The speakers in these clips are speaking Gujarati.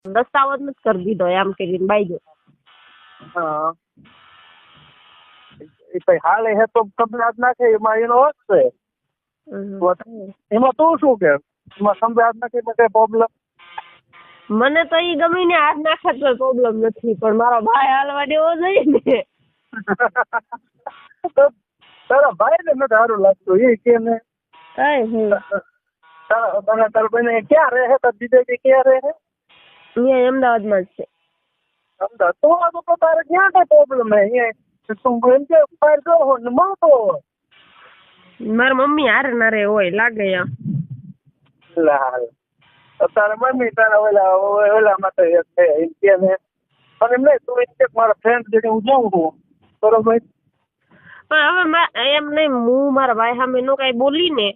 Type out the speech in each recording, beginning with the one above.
દસ્તાવેજ નથી કરી દીધો એમ કરીને બાઈ હા એ કઈ હાલે હે તો કબલાત નાખે એમાં એનો હક છે. એમાં તું શું કે એમાં સંભળાત નાખે એમાં કઈ પ્રોબ્લેમ? મને તો ઈ ગમે ને હાથ નાખે તો પ્રોબ્લેમ નથી, પણ મારો ભાઈ હાલવા દેવો જોઈએ ને. તારા ભાઈ ને નથી સારું લાગતું એ કે ને તારા બેન ક્યાં રહે? તાર દીદી ક્યાં રહે? અહીંયા અમદાવાદમાં જ છે. અમદાવાદ તો તારે ક્યાં કઈ પ્રોબ્લેમ હે? તું એમ કે બહાર ગયો ને મળતો મારા મમ્મી હારે ના રે હોય લાગે એમ. લાલ તારા મમ્મી તારા ઓલા માટે એમ કે ને અને એમ નહીં તું એમ કે મારા ફ્રેન્ડ જોડે હું જાઉં છું બરોબર, પણ હવે એમ નહીં હું મારા ભાઈ સામે નો કઈ બોલી ને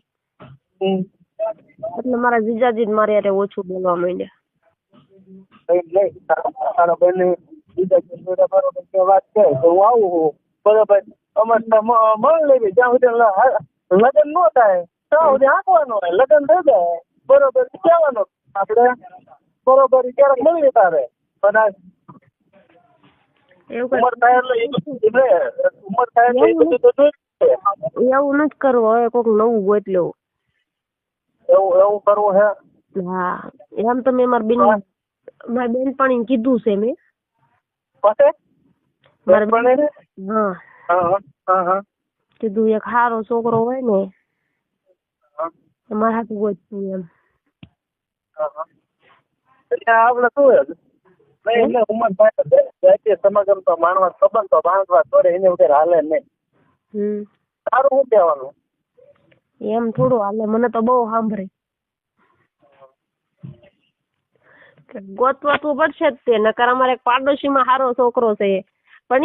એટલે મારા જીજાજી મારે યારે ઓછું બોલવા માંડ્યા. તારા બેન જીજાજી જોડે બરોબર વાત કરે તો હું આવું છું બરોબર, અમારે મળ લેવી જ્યાં સુધી લગ્ન ન થાય ત્યાં સુધી આંકવાનો હોય, લગ્ન થઈ જાય બરોબર કહેવાનું આપણે બરોબર ક્યારેક મળીએ તારે પણ ઉમર થાય એટલે ઉમર થાય એટલે એ બધું તો જોઈ એવું નથી કરવું, હવે કોઈક નવું ગોત લેવું. એવું કરવું હે? હા એમ તો મેં મારી બેનપણીને કીધું છે મેં. હા કીધું એક સારો છોકરો હોય ને મારા હાથું ગોતવું એમ. આપડે શું એટલે ઉમર થાય સમાગમ તો માણવા સંબંધ તો બાંધવા તોડે એને વગર હાલે નહીં. સારું શું કહેવાનું એમ થોડું હાલે, મને તો બહુ સાંભળે. ગોતવા તો પડશે જ તે, નકર અમારે એક પાડોશીમાં સારો છોકરો છે પણ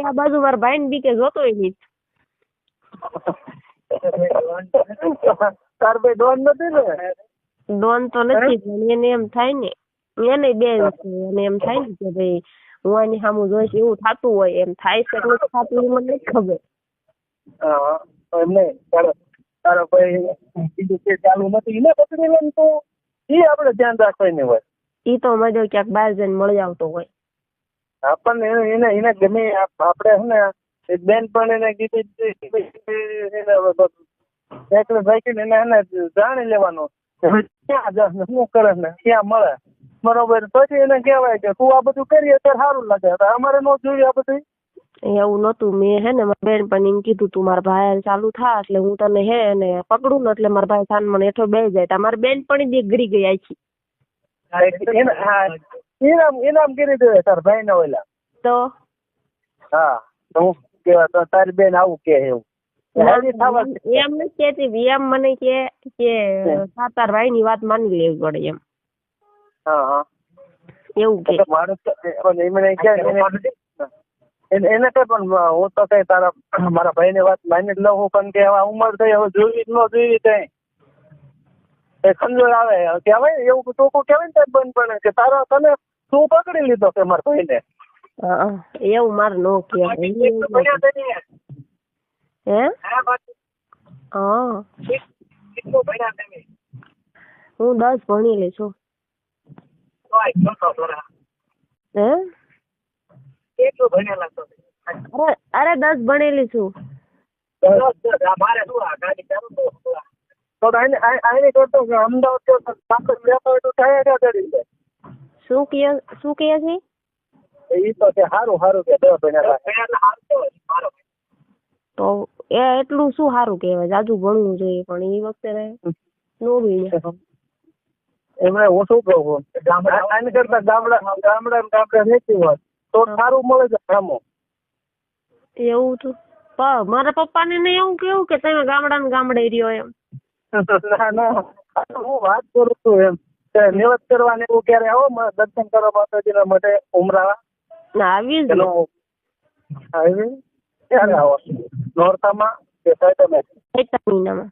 આ બાજુ મારા ભાઈ ને બીકે જોતોય નહીં. તાર ભાઈ ડોન નથી ને? ડોન તો નથી પણ એને એમ થાય ને એને બેન છે અને એમ થાય ને કે ભાઈ હું આની સામું જોઈશ એવું થતું હોય, એમ થાય છે એટલે થતું મને નથી ખબર. એમ નહીં તારા ભાઈ બીજું કે ચાલુ નથી એને પકડી લે તો એ આપણે ધ્યાન રાખવાની હોય. ઈ તો મજો ક્યાંક બહાર જઈને મળી આવતો હોય. આપણને એને ગમે આપણે છે ને એક બેન પણ એને કીધું એને જાણી લેવાનું ક્યાં શું કરે ને ક્યાં મળે બરોબર, પછી એને કહેવાય કે તું આ બધું કરીએ ત્યારે સારું લાગે, અમારે ન જોઈએ આ બધું. એવું નતું, મેં હે ને મારા બેનપણીને કીધું તું મારા ભાઈ ચાલુ થા એટલે હું તને હે ને પકડું ને એટલે મારા ભાઈ સાન મને હેઠો બેસી જાય. તમારી બેનપણી બી ગરી ગઈ આખી. ઇનામ કરી દે તારા ભાઈ ને ઓલા તો હા તો હું કેવા તારી બેન આવું કે એવું એમ નથી કેતી, એમ મને કે તાર ભાઈ ની વાત માની લેવી પડે એમ. હા એવું કે એને કઈ પણ હું તો કઈ તારા મારા ભાઈ ની વાત માની જ લઉં પણ કે હવે ઉંમર થઈ હવે જોઈ ન જોઈ કઈ ખંજોળ આવે કહેવાય એવું ટોકું કહેવાય ને બંધ પણ કે તારા તને તું પકડી લીધો કે મારા ભાઈ ને. એવું મારે નો કહેવાય. હે હા હું 10 ભણેલી છું. હે અરે 10 ભણેલી છું. શું કહે છે? એ તો સારું સારું કે તો એ એટલું શું સારું કહેવાય, જાજુ ભણવું જોઈએ પણ એ વખતે નો ભણ્યા. એમણે હું શું કહું આની કરતા ગામડા રહેતી હોય તો સારું મળે છે કામો. એવું તો મારા પપ્પા ને એવું કેવું કે તમે ગામડે રહ્યો એમ. ના હું વાત કરું છું એમ નિવત કરવાની એવું ક્યારે આવો દર્શન કરવા માતાજીના માટે ઉમરાળા આવી ક્યારે આવો નોરતામાં કે ચૈત્ર મહિનામાં?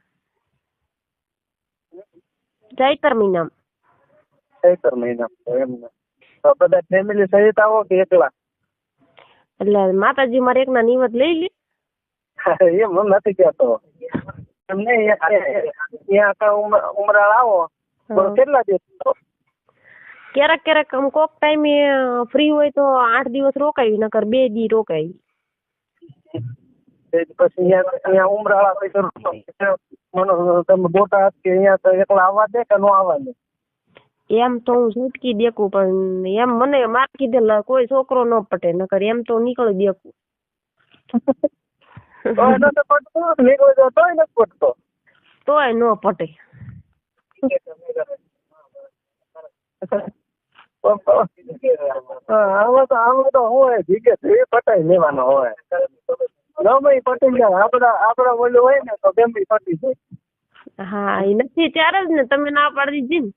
ચૈત્ર મહિનામાં. એમ તો બધા ફેમિલી સહિત આવો કે એકલા? એટલે માતાજી મારે એકના નિવત લઈ લે. એમ નથી કેતો એમ નહીં ત્યાં ઉમરાળ આવો કેટલા દિવસ? ક્યારેક ક્યારેક આમ કોક ટાઈમે ફ્રી હોય તો 8 દિવસ રોકાય, નકર 2 દી રોકાય. પછી અહીંયા ઉમરાળા પછી તમે બોટાદ કે અહીંયા તો એકલા આવવા દે કે ન આવવા દે? એમ તો હું છૂટકી દેખું, પણ એમ મને માર કીધેલા કોઈ છોકરો ન પટે, નકર એમ તો નીકળી દેખું. તોય ન પટે. આમાં તો હોય ભીગે એ પટાઈ લેવાનો હોય, ગમે પટી જાય. આપડા ઓલું હોય ને તો ગમે પટી જાય. હા, એ નથી ત્યારે જ ને તમે ના પાડી દીધી ને.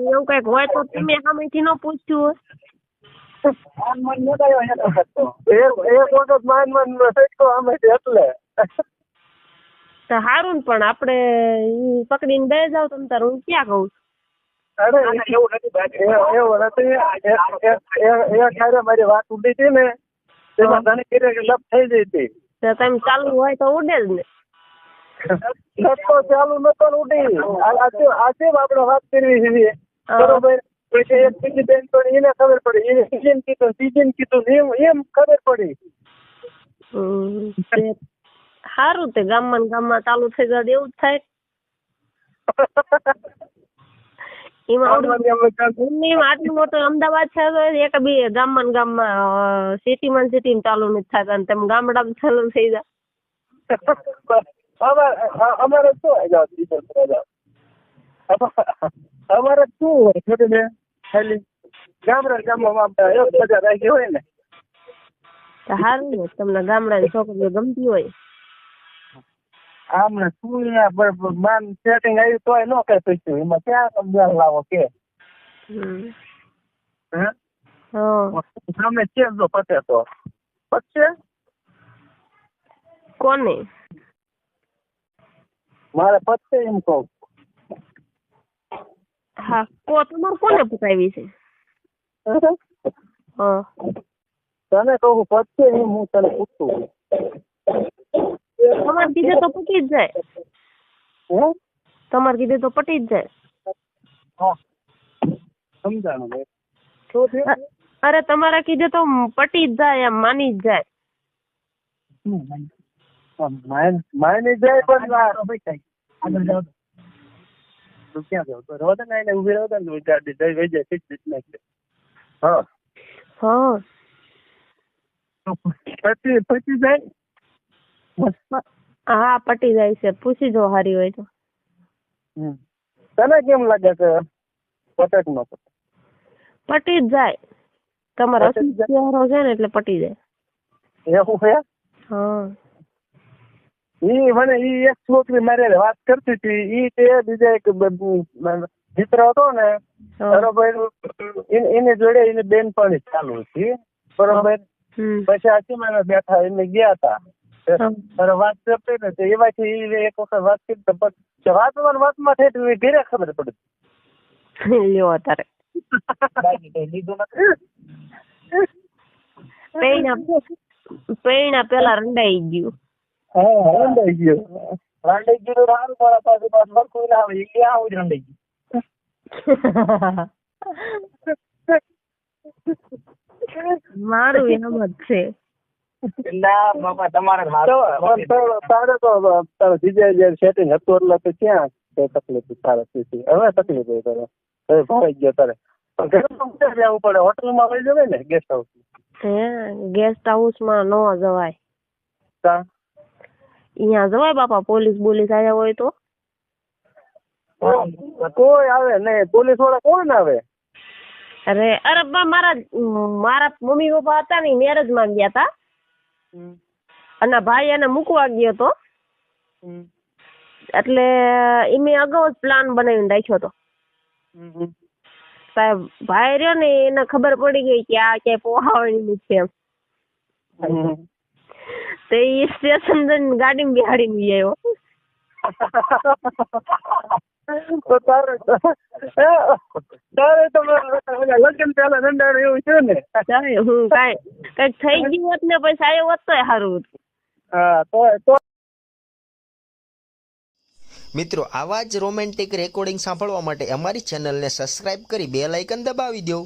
એવું કઈક હોય તો તમે સામેથી ન પૂછ્યું હોય. એક વખત માન એટલે તો સારું ને, પણ આપડે ઈ પકડીને બે જાવ તમ તાર, હું ક્યાં કઉ. અરે એવું નથી. મારી વાત ઉડી હતી ને તેમાં ઘણી કિરે લપ થઈ ગઈ હતી. તમે ચાલુ હોય તો ઉડે જ ને. તો ચાલુ નતો ઉડી. આજે આપડે વાત કરવી છે બરોબર. પછી એક બીજી બેન પણ એને ખબર પડી, એને સીઝન કીધું એમ ખબર પડી. સારું, તે ગામમાં ચાલુ થઈ જાય એવું જ થાય. આટલું મોટું અમદાવાદ છે તો એક બી ગામમાં સિટીમાં ચાલુ નથી થતા, અને તમે ગામડામાં ચાલુ થઈ જાય. અમારે શું હોય છોટી બેન, ખાલી ગામમાં બધા રાખી હોય ને. સારું ને, તમને ગામડાની છોકરીઓ ગમતી હોય. આમને શું માન સેટિંગ આવ્યું તોય ન કઈ પૂછ્યું, એમાં ક્યાં સમજણ લાવો કે સામે છે જો પતે તો પતશે. કોને મારે પતશે એમ કહું. હા, તમારે કોને પતાવી છે? તને કહું પતશે એમ, હું તને પૂછું. તમારે કીધે તો પટી જ જાય. તમારે કીધે તો પટી જ જાય. સમજાણું. અરે તમારા કીધે તો પટી જ જાય, એમ માની જ જાય. માની જાય પણ ક્યાં જાવ તો રોડ ને એને ઉભી રહો ને ગાડી જઈ વઈ જાય ઠીક નાખે. હા પછી જાય. હા, પટી જાય છે. પૂછી જો હારી હોય તો. તને કેમ લાગે છે પટેક નો? પટી જ જાય. તમારો ચહેરો છે ને એટલે પટી જાય. એવું છે? હા. મને એક છોકરી મારી વાત કરતી હતી, ઈ તે બીજા એક મિત્ર હતો ને બરોબર, એની જોડે એની બેન પણ ચાલુ હતી બરોબર. પછી આચીમાં બેઠા એને ગયા હતા વાત કરતી ને, એવાથી એક વખત વાત કરી વાતમાં થઈ ઘેરે ખબર પડી. લ્યો તારે પૈણા પેલા રંડાઈ ગયું. હા, રંડાઈ ગયું. સારું મારા પાસે લખું ના આવે એ આવું જ રંડાઈ ગયું. મારું એમ જ છે. તારે તો તારે જીજા સેટિંગ હતું એટલે તો ક્યાં તકલીફ તારે હવે તકલીફ હોય તારે હવે ભાઈ ગયો તારે જવું પડે. હોટલમાં વહી જવાય ને ગેસ્ટ હાઉસ? ગેસ્ટ હાઉસ માં ન જવાય. અહીંયા જવાય બાપા, પોલીસ આવ્યા હોય તો. કોઈ આવે નહીં, પોલીસ વાળા કોણ આવે? અરે મારા મમ્મી પપ્પા હતા ને મેરેજ માં ગયા હતા, અને ભાઈ એને મૂકવા ગયો હતો, એટલે મેં અગાઉ જ પ્લાન બનાવીને રાખ્યો હતો. સાહેબ ભાઈ રહ્યો ને એને ખબર પડી ગઈ કે આ ક્યાંય પોહાવાની છે એમ, તો એ સ્ટેશન જઈને ગાડીમાં બિહાડીને આવ્યો. તો તારે તમે લગ્ન પેલા દંડાર એવું છે ને? તારે હું કઈક થઈ ગયું હોત ને પછી આવ્યો હોત તોય સારું હતું. હા તો મિત્રો આવા જ રોમેન્ટિક રેકોર્ડિંગ સાંભળવા માટે અમારી ચેનલને સબસ્ક્રાઇબ કરી બેલ આઇકન દબાવી દો.